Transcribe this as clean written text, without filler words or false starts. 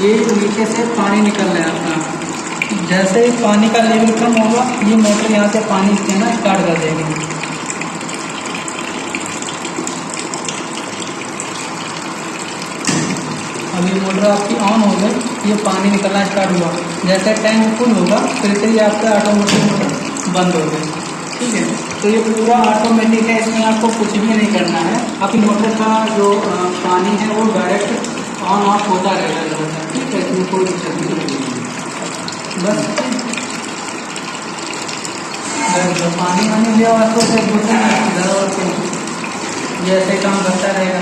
ये नीचे से पानी निकल रहा है अपना। जैसे ही पानी का लेवल कम होगा ये मोटर यहाँ से पानी देना स्टार्ट कर देगी। अभी मोटर आपकी ऑन हो गई, ये पानी निकलना स्टार्ट हुआ। जैसे टैंक फुल होगा फिर से ये आपका ऑटोमेटिक मोटर बंद हो गई। ठीक है, तो ये पूरा ऑटोमेटिक है, इसमें आपको कुछ भी नहीं करना है। आपकी मोटर का जो पानी है वो डायरेक्ट ऑन ऑफ होता रहेगा लगातार। ठीक है, इसमें कोई दिक्कत नहीं होगी। बस अगर पानी आने लिया तो फिर ये ऐसे काम करता रहेगा।